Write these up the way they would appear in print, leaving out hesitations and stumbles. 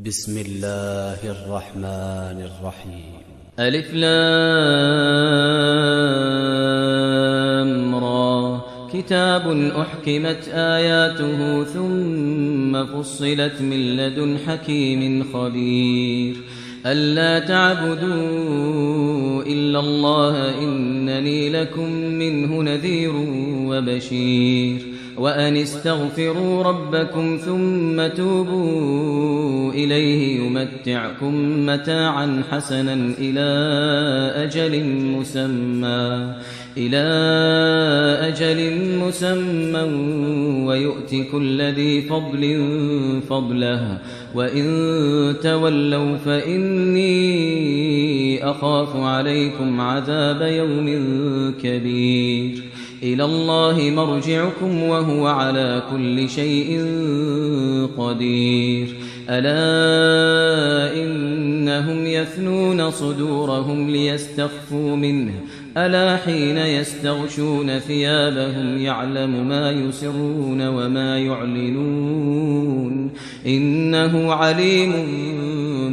بسم الله الرحمن الرحيم. ألف لام را كتاب أحكمت آياته ثم فصلت من لدن حكيم خبير ألا تعبدوا إلا الله إنني لكم منه نذير وبشير وأن استغفروا ربكم ثم توبوا إليه يمتعكم متاعا حسنا إلى أجل مسمى ويؤت كل ذي فضل فضله وإن تولوا فإني أخاف عليكم عذاب يوم كبير إلى الله مرجعكم وهو على كل شيء قدير ألا إنهم يثنون صدورهم ليستخفوا منه ألا حين يستغشون ثيابهم يعلم ما يسرون وما يعلنون إنه عليم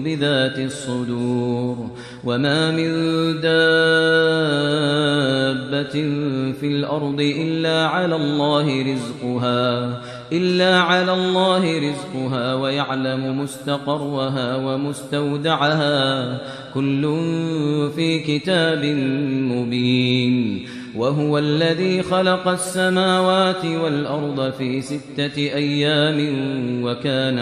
بذات الصدور وما من دابة في الأرض إلا على الله رزقها ويعلم مستقرها ومستودعها كل في كتاب مبين وهو الذي خلق السماوات والأرض في 6 أيام وكان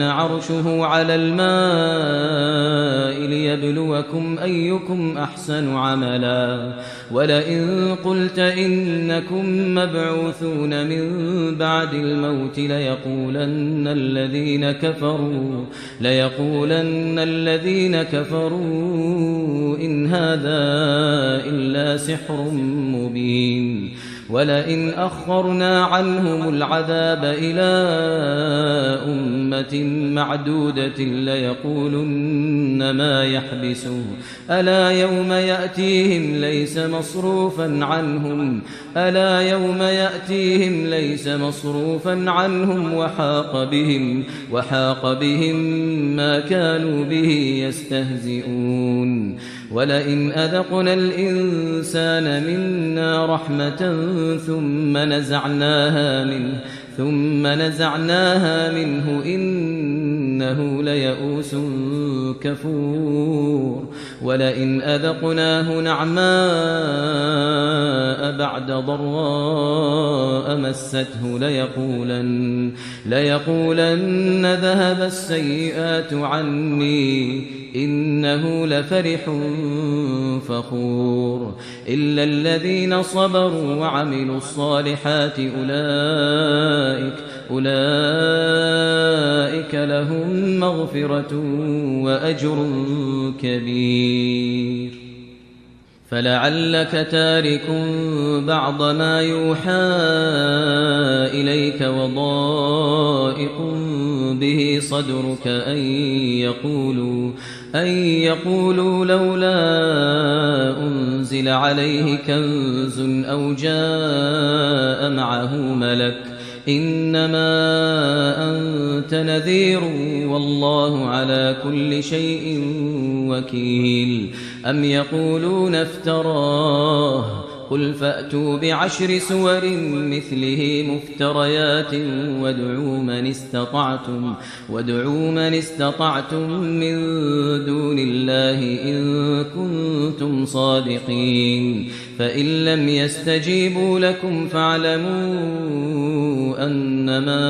عرشه على الماء ليبلوكم أيكم أحسن عملا ولئن قلت إنكم مبعوثون من بعد الموت ليقولن الذين كفروا إن هذا إلا سحر مبين ولئن أخرنا عنهم العذاب إلى أمة معدودة ليقولن ما يحبسه ألا يوم يأتيهم ليس مصروفا عنهم وحاق بهم ما كانوا به يستهزئون ولئن أذقنا الإنسان منا رحمة ثم نزعناها منه إنه ليئوس كفور ولئن أذقناه نعماء بعد ضراء مسته ليقولن ذهب السيئات عني إنه لفرح فخور إلا الذين صبروا وعملوا الصالحات أولئك لهم مغفرة وأجر كبير فلعلك تارك بعض ما يوحى إليك وضائق به صدرك أن يقولوا لولا أنزل عليه كنز أو جاء معه ملك إنما أنت نذير والله على كل شيء وكيل أم يقولون افتراه قل فأتوا ب10 سور مثله مفتريات وادعوا من استطعتم من دون الله إن كنتم صادقين فإن لم يستجيبوا لكم فاعلموا أنما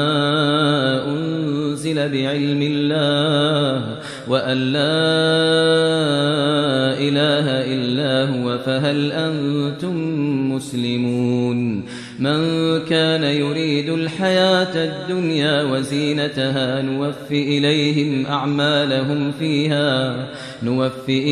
أنزل بعلم الله وأن لا إله إلا هو فهل أنتم مسلمون من كان يريد الحياة الدنيا وزينتها نوفي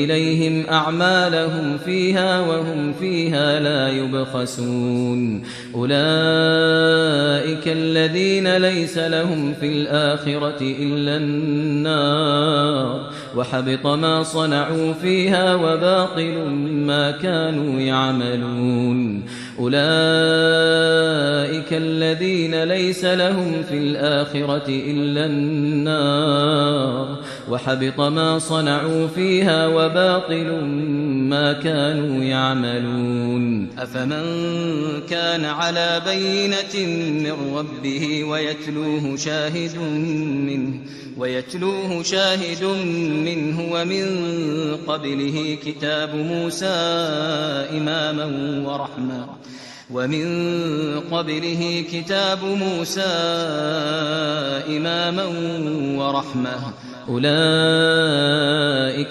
إليهم أعمالهم فيها وهم فيها لا يبخسون أولئك الذين ليس لهم في الآخرة إلا النار وحبط ما صنعوا فيها وباطل ما كانوا يعملون أولئك الذين ليس لهم في الآخرة إلا النار وحبط ما صنعوا فيها وباطل ما كانوا يعملون أفمن كان على بينة من ربه ويتلوه شاهد منه ومن قبله كتاب موسى إماما ورحمة أولئك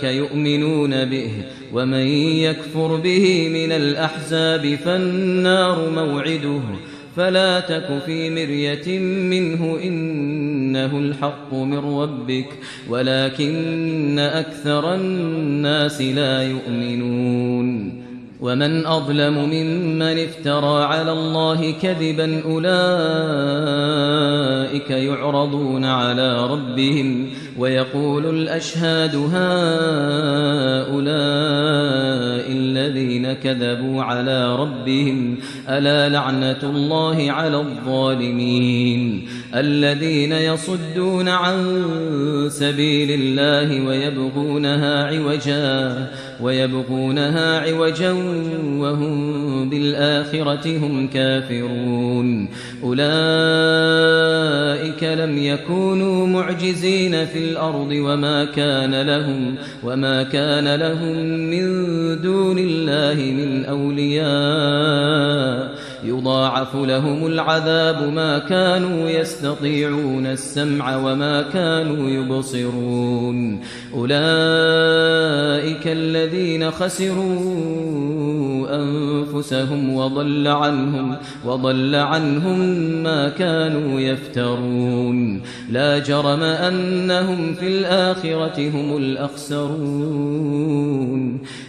يؤمنون به ومن يكفر به من الأحزاب فالنار موعده فلا تك في مرية منه إنه الحق من ربك ولكن أكثر الناس لا يؤمنون ومن أظلم ممن افترى على الله كذبا أولئك يعرضون على ربهم ويقول الأشهاد هؤلاء الذين كذبوا على ربهم ألا لعنة الله على الظالمين الذين يصدون عن سبيل الله ويبغونها عوجا وهم بالآخرة هم كافرون أولئك لم يكونوا معجزين في الأرض وما كان لهم من دون الله من أولياء يضاعف لهم العذاب ما كانوا يستطيعون السمع وما كانوا يبصرون أولئك الذين خسروا أنفسهم وضل عنهم ما كانوا يفترون لا جرم أنهم في الآخرة هم الأخسرون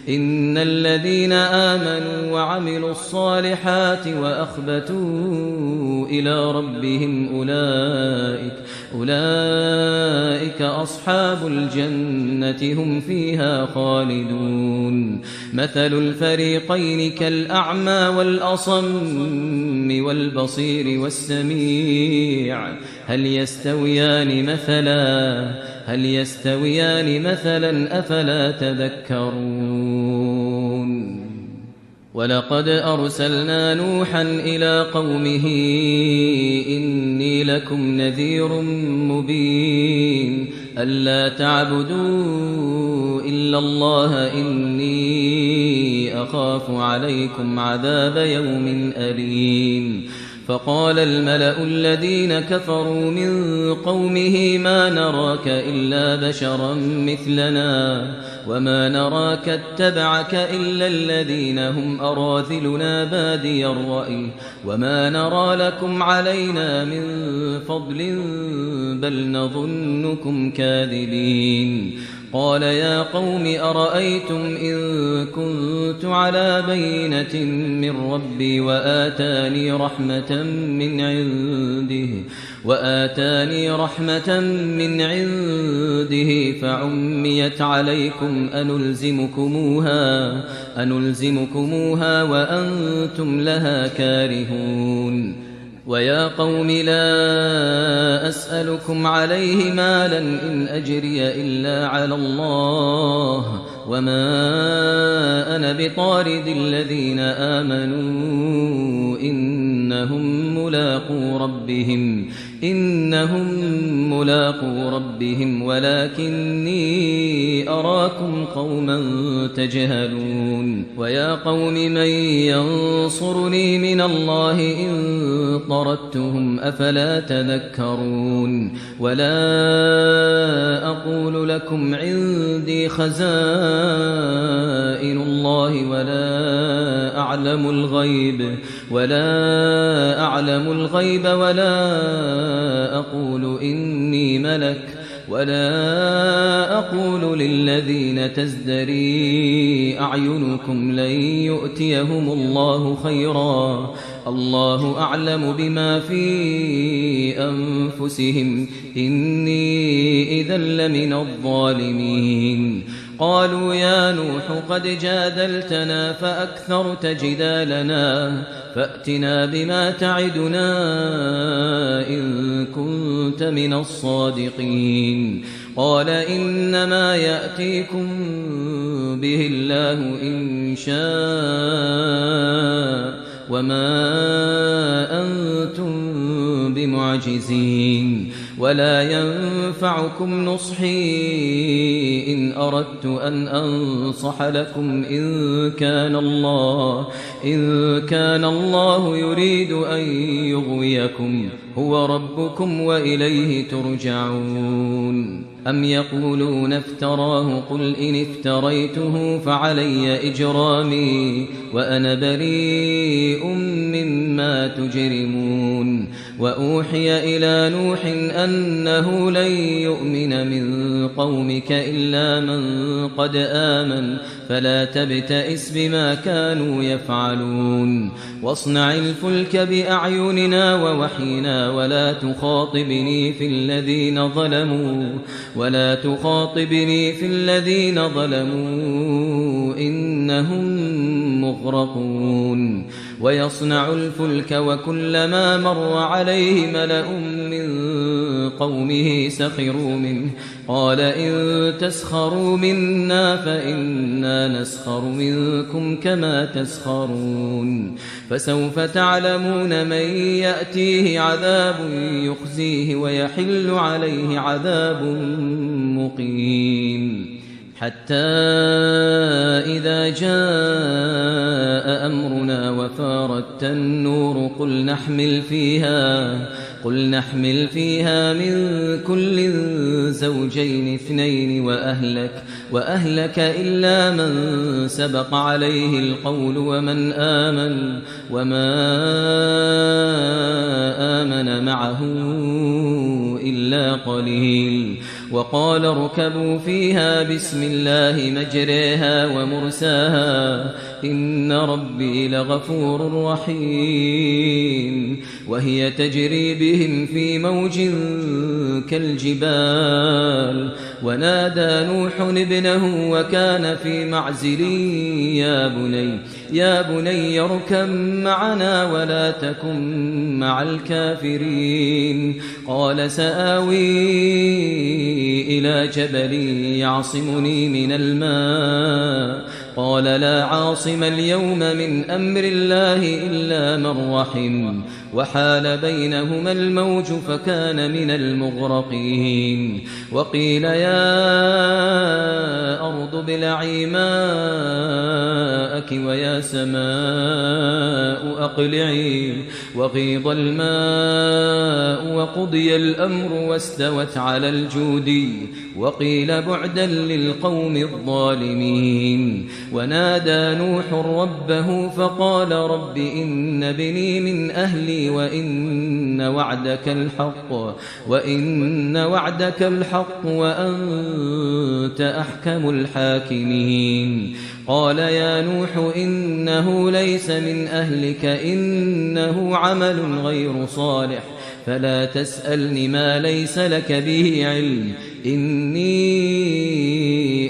إن الذين آمنوا وعملوا الصالحات وأخبتوا إلى ربهم أولئك أصحاب الجنة هم فيها خالدون مثل الفريقين كالأعمى والأصم والبصير والسميع هل يستويان مثلا أفلا تذكرون ولقد أرسلنا نوحا إلى قومه إني لكم نذير مبين ألا تعبدوا إلا الله إني أخاف عليكم عذاب يوم أليم فقال الملأ الذين كفروا من قومه ما نراك إلا بشرا مثلنا وما نراك اتبعك إلا الذين هم أراذلنا بادي الرأي وما نرى لكم علينا من فضل بل نظنكم كاذبين قال يا قوم أرأيتم إن كنت على بينة من ربي وآتاني رحمة من عنده فعميت عليكم أنلزمكموها وأنتم لها كارهون ويا قوم لا أسألكم عليه مالا إن أجري إلا على الله وما أنا بطارد الذين آمنوا إنهم ملاقو ربهم ولكني أراكم قوما تجهلون ويا قوم من ينصرني من الله إن طردتهم أفلا تذكرون ولا أقول لكم عندي خزائن الله ولا أعلم الغيب ولا أقول إني ملك ولا أقول للذين تزدري أعينكم لن يؤتيهم الله خيرا الله أعلم بما في أنفسهم إني إذا لمن الظالمين قالوا يا نوح قد جادلتنا فأكثرت جدالنا فأتنا بما تعدنا إن كنت من الصادقين قال إنما يأتيكم به الله إن شاء وما أنتم بمعجزين ولا ينفعكم نصحي إن أردت أن أنصح لكم إن كان الله يريد أن يغويكم هو ربكم وإليه ترجعون أم يقولون افتراه قل إن افتريته فعلي إجرامي وأنا بريء مما تجرمون وأوحي إلى نوح أنه لن يؤمن من قومك إلا من قد آمن فلا تبتئس بما كانوا يفعلون واصنع الفلك بأعيننا ووحينا ولا تخاطبني في الذين ظلموا إنهم مغرقون ويصنع الفلك وكلما مر عليه ملأ من قومه سخروا منه قال إن تسخروا منا فإنا نسخر منكم كما تسخرون فسوف تعلمون من يأتيه عذاب يخزيه ويحل عليه عذاب مقيم حتى إذا جاء أمرنا وفارت النور قل نحمل فيها من كل زوجين اثنين وأهلك إلا من سبق عليه القول ومن آمن وما آمن معه إلا قليل وقال اركبوا فيها بسم الله مجريها ومرساها إن ربي لغفور رحيم وهي تجري بهم في موج كالجبال ونادى نوح ابنه وكان في معزل يا بني اركب معنا ولا تكن مع الكافرين قال سآوي إلى جبل يعصمني من الماء قال لا عاصم اليوم من أمر الله إلا من رحم وحال بينهما الموج فكان من المغرقين وقيل يا أرض ابلعي ماءك ويا سماء أقلعي وغيض الماء وقضي الأمر واستوت على الجودي وقيل بعدا للقوم الظالمين ونادى نوح ربه فقال رب إن بني من أهلي وإن وعدك الحق وأنت أحكم الحاكمين قال يا نوح إنه ليس من أهلك إنه عمل غير صالح فلا تسألني ما ليس لك به علم إني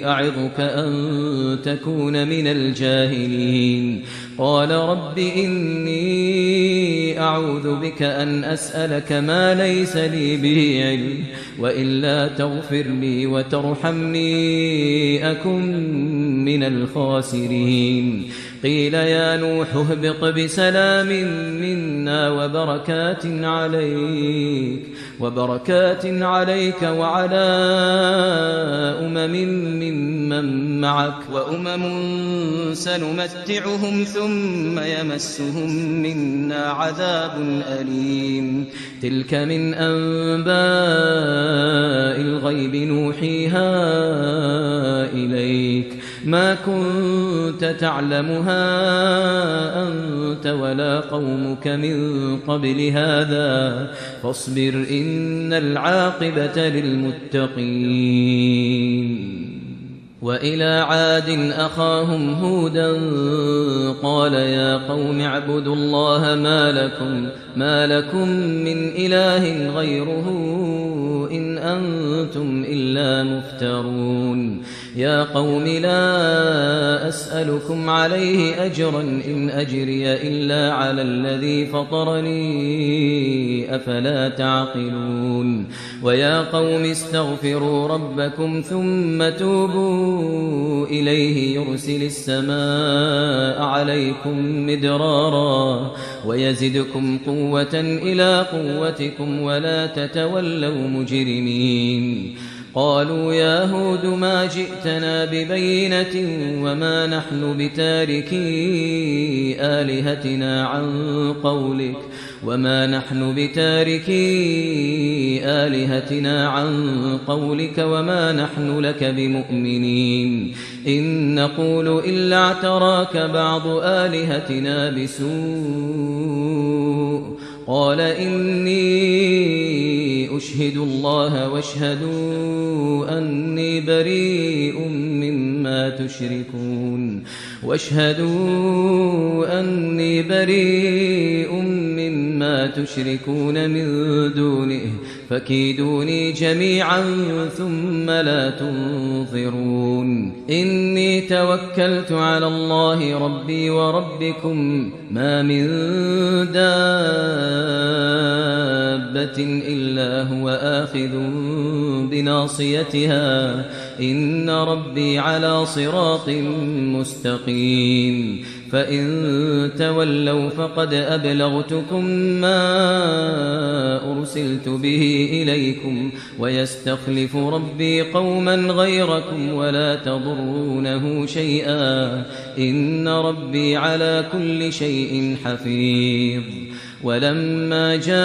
أعظك أن تكون من الجاهلين قال رب إني أعوذ بك أن أسألك ما ليس لي به علم وإلا تغفر لي وترحمني أكن من الخاسرين قيل يا نوح اهبط بسلام منا وبركات عليك وعلى ممن معك وأمم سنمتعهم ثم يمسهم منا عذاب أليم تلك من أنباء الغيب نوحيها إليك ما كنت تعلمها أنت ولا قومك من قبل هذا فاصبر إن العاقبة للمتقين وإلى عاد أخاهم هودا قال يا قوم اعبدوا الله ما لكم من إله غيره إن أنتم إلا مفترون يا قوم لا أسألكم عليه أجرا إن أجري إلا على الذي فطرني أفلا تعقلون ويا قوم استغفروا ربكم ثم توبوا إليه يرسل السماء عليكم مدرارا ويزدكم قوة إلى قوتكم ولا تتولوا مجرمين قالوا يا هود ما جئتنا ببينة وما نحن بتاركي آلهتنا عن قولك وما نحن لك بمؤمنين إن نقول إلا اعتراك بعض آلهتنا بسوء قال إني أشهد الله واشهدوا أني بريء مما تشركون من دونه فكيدوني جميعا ثم لا تنظرون إني توكلت على الله ربي وربكم ما من دابة إلا هو آخذ بناصيتها إن ربي على صراط مستقيم فإن تولوا فقد أبلغتكم ما أرسلت به إليكم ويستخلف ربي قوما غيركم ولا تضرونه شيئا إن ربي على كل شيء حفيظ ولما جاء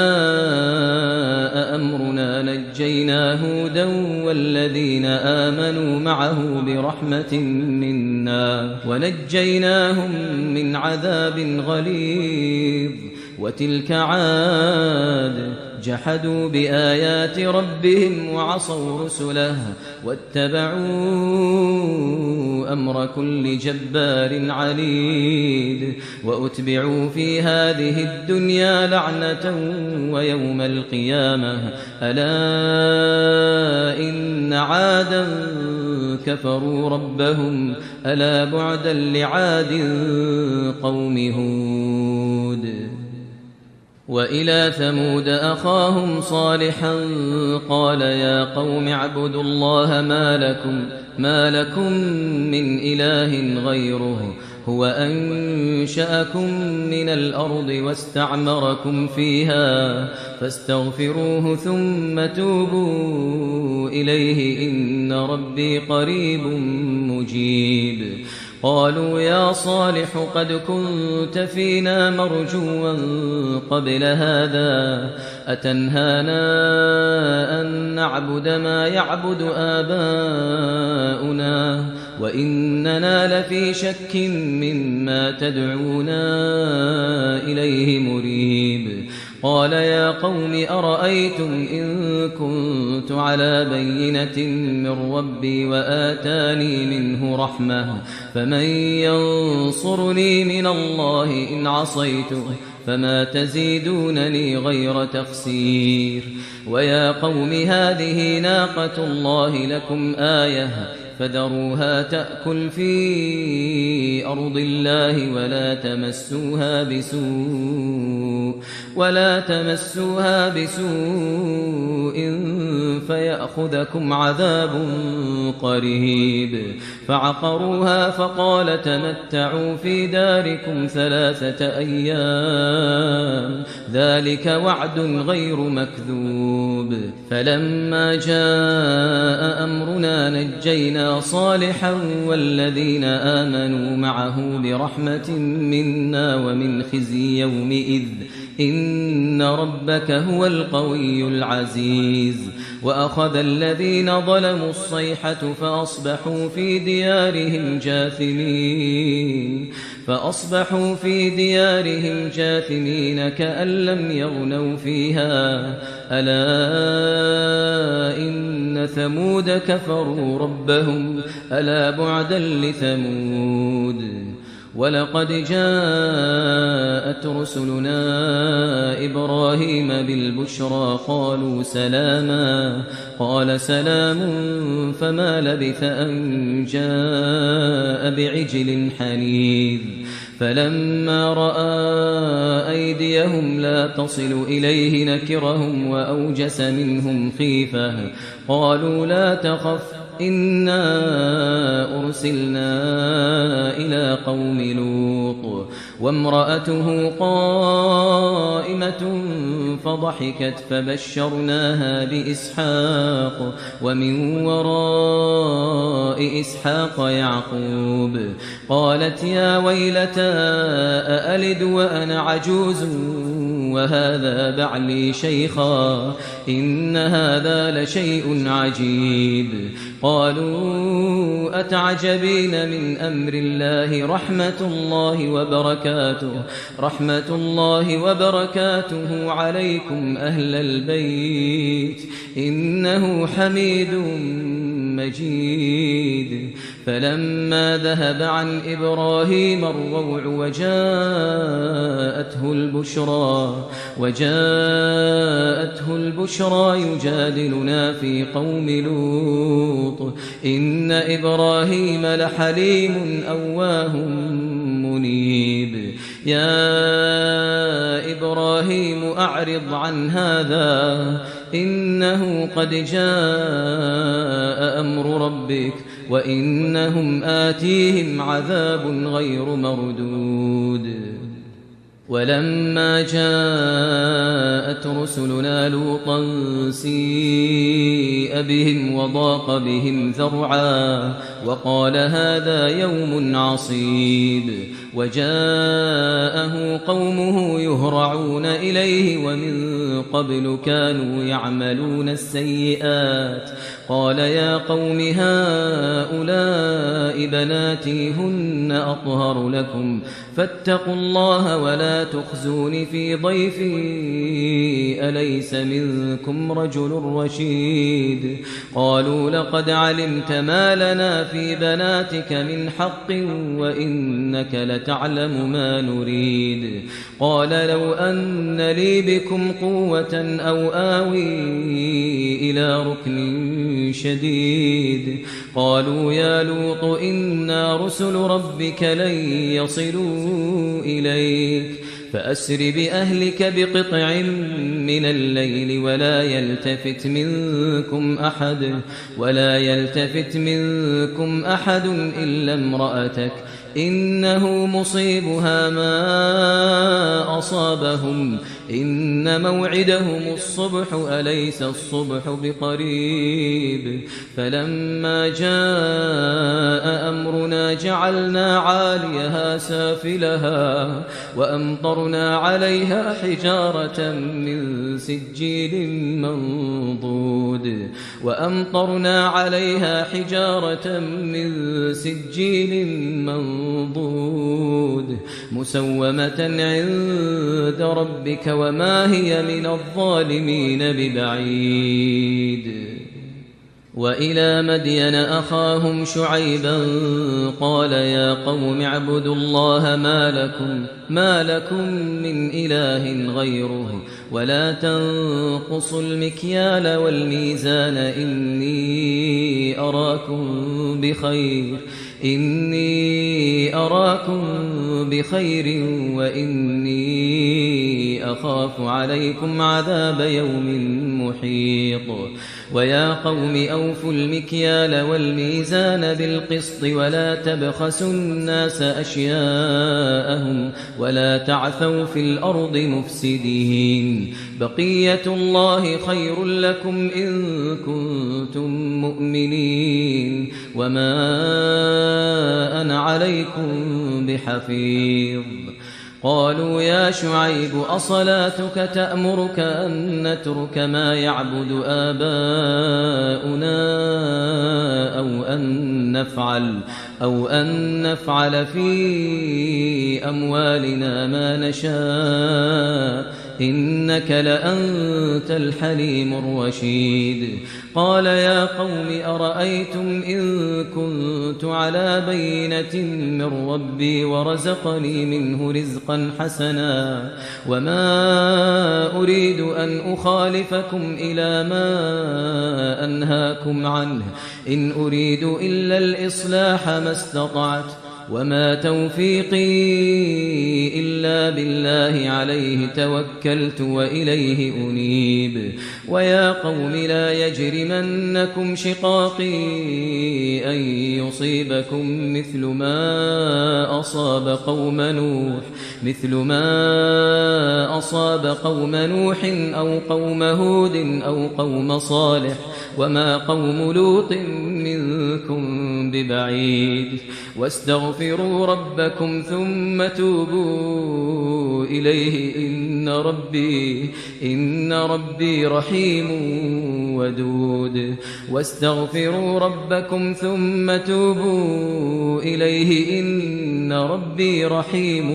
أمرنا نجينا هودا والذين آمنوا معه برحمة منا ونجيناهم من عذاب غليظ وتلك عاد جحدوا بآيات ربهم وعصوا رسله واتبعوا أمر كل جبار عنيد وأتبعوا في هذه الدنيا لعنة ويوم القيامة ألا إن عادا كفروا ربهم ألا بعدا لعاد قوم هود وإلى ثمود أخاهم صالحا قال يا قوم اعبدوا الله ما لكم من إله غيره هو أنشأكم من الأرض واستعمركم فيها فاستغفروه ثم توبوا إليه إن ربي قريب مجيب قالوا يا صالح قد كنت فينا مرجوا قبل هذا أتنهانا أن نعبد ما يعبد آباؤنا وإننا لفي شك مما تدعونا إليه مريب قال يا قوم أرأيتم إن كنت على بينة من ربي وآتاني منه رحمة فمن ينصرني من الله إن عصيته فما تزيدونني غير تخسير ويا قوم هذه ناقة الله لكم آية فذروها تأكل في أرض الله ولا تمسوها بسوء فيأخذكم عذاب قريب فعقروها فقال تمتعوا في داركم 3 أيام ذلك وعد غير مكذوب فلما جاء أمرنا نجينا صالحا والذين آمنوا معه برحمة منا ومن خزي يومئذ إن ربك هو القوي العزيز وأخذ الذين ظلموا الصيحة فأصبحوا في ديارهم جاثمين كأن لم يغنوا فيها ألا إن ثمود كفروا ربهم ألا بعدا لثمود ولقد جاءت رسلنا إبراهيم بالبشرى قالوا سلاما قال سلام فما لبث أن جاء بعجل حنيذ فلما رأى أيديهم لا تصل إليه نكرهم وأوجس منهم خيفة قالوا لا تخف إنا أرسلنا إلى قوم لوط وامرأته قائمة فضحكت فبشرناها بإسحاق ومن وراء إسحاق يعقوب قالت يا ويلتى أألد وأنا عجوز وهذا بعلي شيخا إن هذا لشيء عجيب قالوا أتعجبين من أمر الله رحمة الله وبركاته عليكم أهل البيت إنه حميد مجيد فلما ذهب عن إبراهيم الروع وجاءته البشرى يجادلنا في قوم لوط إن إبراهيم لحليم أواه منيب يا إبراهيم أعرض عن هذا إنه قد جاء أمر ربك وإنهم آتيهم عذاب غير مردود ولما جاءت رسلنا لوطا سيء بهم وضاق بهم ذرعا وقال هذا يوم عصيب وجاءه قومه يهرعون إليه ومن قبل كانوا يعملون السيئات قال يا قوم هؤلاء بناتي هن أطهر لكم فاتقوا الله ولا تخزون في ضيفي أليس منكم رجل رشيد قالوا لقد علمت ما لنا في بناتك من حق وإنك لتعلم ما نريد قال لو أن لي بكم قوة أو آوي إلى ركن شديد قالوا يا لوط إنا رسل ربك لن يصلوا إليك فأسر بأهلك بقطع من الليل ولا يلتفت منكم أحد إلا امرأتك إنه مصيبها ما أصابهم إن موعدهم الصبح أليس الصبح بقريب فلما جاء أمرنا جعلنا عاليها سافلها وأمطرنا عليها حجارة من سجيل منضود مسومة عند ربك وما هي من الظالمين ببعيد وإلى مدين أخاهم شعيبا قال يا قوم اعبدوا الله ما لكم من إله غيره ولا تنقصوا المكيال والميزان إني أراكم بخير وإني أخاف عليكم عذاب يوم محيط ويا قوم أوفوا المكيال والميزان بالقسط ولا تبخسوا الناس أشياءهم ولا تعثوا في الأرض مفسدين بقية الله خير لكم إن كنتم مؤمنين وما أنا عليكم بحفيظ قالوا يا شعيب أصلاتك تأمرك أن نترك ما يعبد آباؤنا أو أن نفعل في أموالنا ما نشاء إنك لأنت الحليم الرشيد قال يا قوم أرأيتم إن كنت على بينة من ربي ورزقني منه رزقا حسنا وما أريد أن أخالفكم إلى ما أنهاكم عنه إن أريد إلا الإصلاح ما استطعت وما توفيقي إلا بالله عليه توكلت وإليه أنيب ويا قوم لا يجرمنكم شقاقي أن يصيبكم مثل ما أصاب قوم نوح أو قوم هود أو قوم صالح وما قوم لوط منكم ببعيد واستغفروا ربكم ثم توبوا إليه إن ربي رحيم ودود واستغفروا ربكم ثم توبوا إليه إن ربي رحيم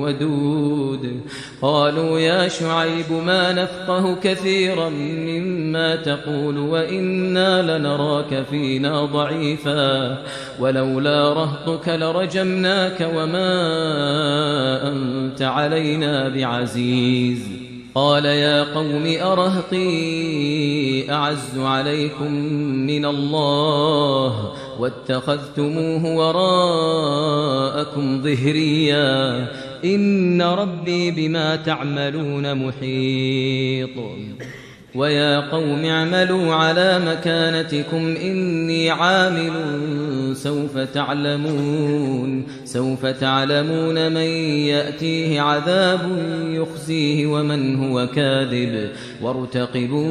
ودود قالوا يا شعيب ما نفقه كثيرا مما تقول وإنا لنراك فينا ضعيفا ولولا رهطك لرجمناك وما أنت علينا بعزيز قال يا قوم أرهطي أعز عليكم من الله واتخذتموه وراءكم ظهريا إن ربي بما تعملون محيط ويا قوم اعملوا على مكانتكم إني عامل سوف تعلمون من يأتيه عذاب يخزيه ومن هو كاذب وارتقبوا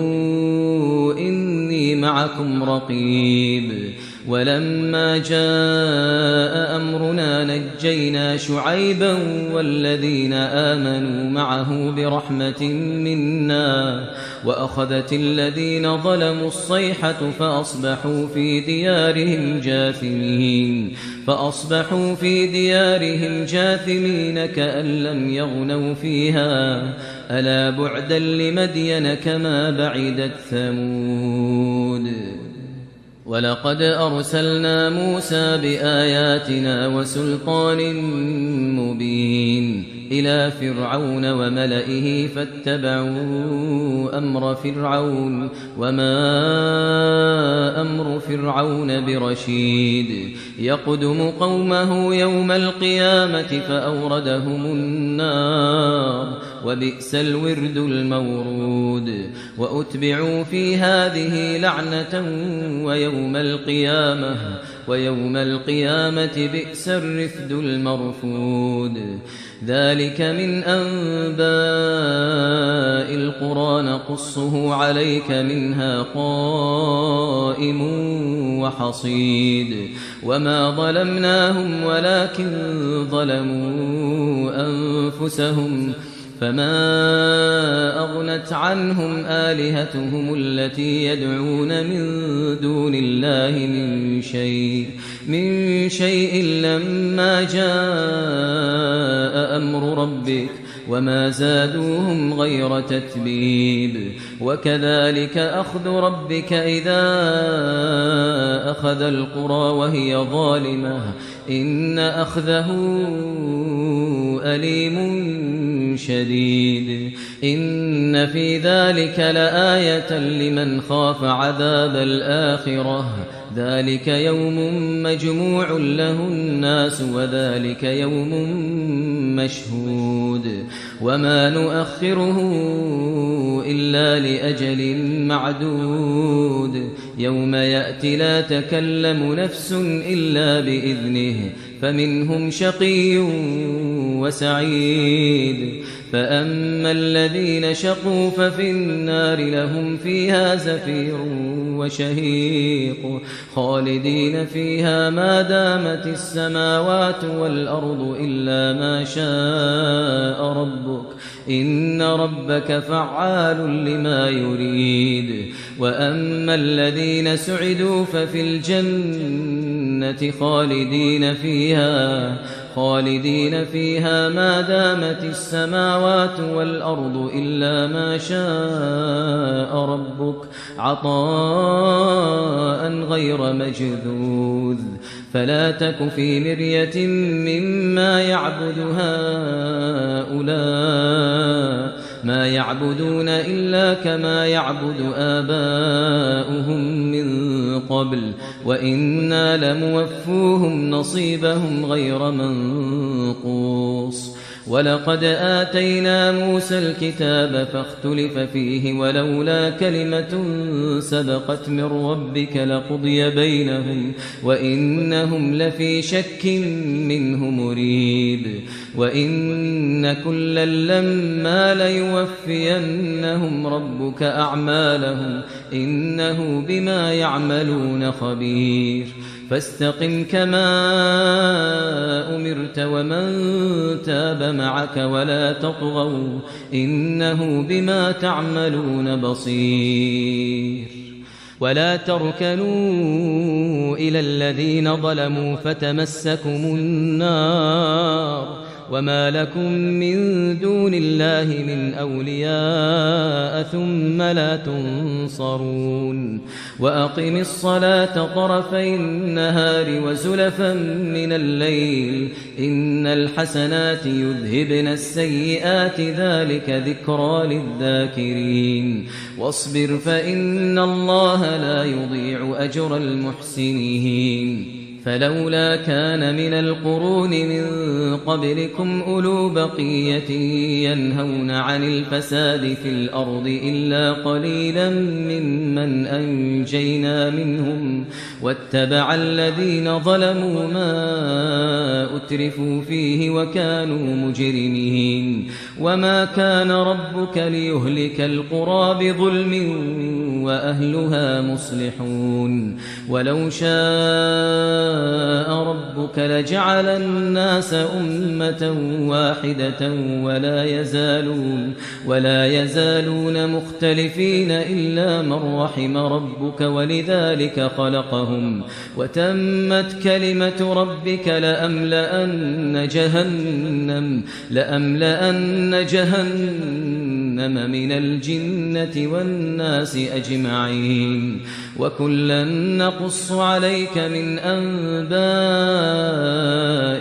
إني معكم رقيب ولما جاء أمرنا نجينا شعيبا والذين آمنوا معه برحمة منا وأخذت الذين ظلموا الصيحة فأصبحوا في ديارهم جاثمين كأن لم يغنوا فيها ألا بعدا لمدين كما بعدت ثمود ولقد أرسلنا موسى بآياتنا وسلطان مبين إلى فرعون وملئه فاتبعوا أمر فرعون وما أمر فرعون برشيد يقدم قومه يوم القيامة فأوردهم النار وبئس الورد المورود وأتبعوا في هذه لعنة ويوم القيامة بئس الرفد المرفود ذلك من أنباء القرى نقصه عليك منها قائم وحصيد وما ظلمناهم ولكن ظلموا أنفسهم فما أغنت عنهم آلهتهم التي يدعون من دون الله من شيء لما جاء أمر ربك وما زادوهم غير تتبيب وكذلك أخذ ربك إذا أخذ القرى وهي ظالمة إن أخذه أليم شديد إن في ذلك لآية لمن خاف عذاب الآخرة ذلك يوم مجموع له الناس وذلك يوم مشهود وما نؤخره إلا لأجل معدود يوم يأتي لا تكلم نفس إلا بإذنه فمنهم شقي وسعيد فأما الذين شقوا ففي النار لهم فيها زفير وشهيق خالدين فيها ما دامت السماوات والأرض إلا ما شاء ربك إن ربك فعال لما يريد وأما الذين سعدوا ففي الجنة خالدين فيها ما دامت السماوات والأرض إلا ما شاء ربك عطاء عطاء غير مجذوذ فلا تك في مرية مما يعبد هؤلاء ما يعبدون إلا كما يعبد آباؤهم من قبل وإنا لموفوهم نصيبهم غير منقوص ولقد آتينا موسى الكتاب فاختلف فيه ولولا كلمة سبقت من ربك لقضي بينهم وإنهم لفي شك منه مريب وإن كلا لما ليوفينهم ربك أعمالهم إنه بما يعملون خبير فاستقم كما أمرت ومن تاب معك ولا تطغوا إنه بما تعملون بصير ولا تركنوا إلى الذين ظلموا فتمسكم النار وما لكم من دون الله من أولياء ثم لا تنصرون وأقم الصلاة طرفي النهار وزلفا من الليل إن الحسنات يذهبن السيئات ذلك ذكرى للذاكرين واصبر فإن الله لا يضيع أجر المحسنين فلولا كان من القرون من قبلكم أولو بقية ينهون عن الفساد في الأرض إلا قليلا ممن أنجينا منهم واتبع الذين ظلموا ما أترفوا فيه وكانوا مجرمين وما كان ربك ليهلك القرى بظلم وأهلها مصلحون ولو شاء ربك لجعل الناس أمة واحدة ولا يزالون مختلفين إلا من رحم ربك ولذلك خلقهم وتمت كلمة ربك لأملأن جهنم من الجنة والناس أجمعين وكلا نقص عليك من أنباء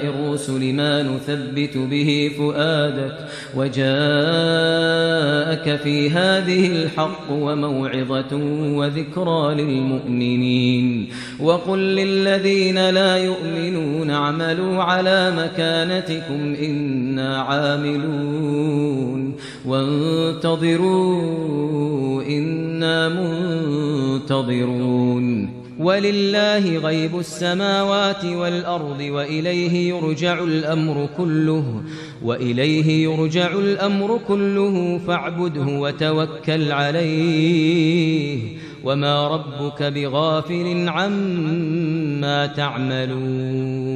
الرسل ما نثبت به فؤادك وجاءك في هذه الحق وموعظة وذكرى للمؤمنين وقل للذين لا يؤمنون اعملوا على مكانتكم إنا عاملون وانتظروا إنا منتظرون ولله غيب السماوات والأرض وإليه يرجع الأمر كله فاعبده وتوكل عليه وما ربك بغافل عما تعملون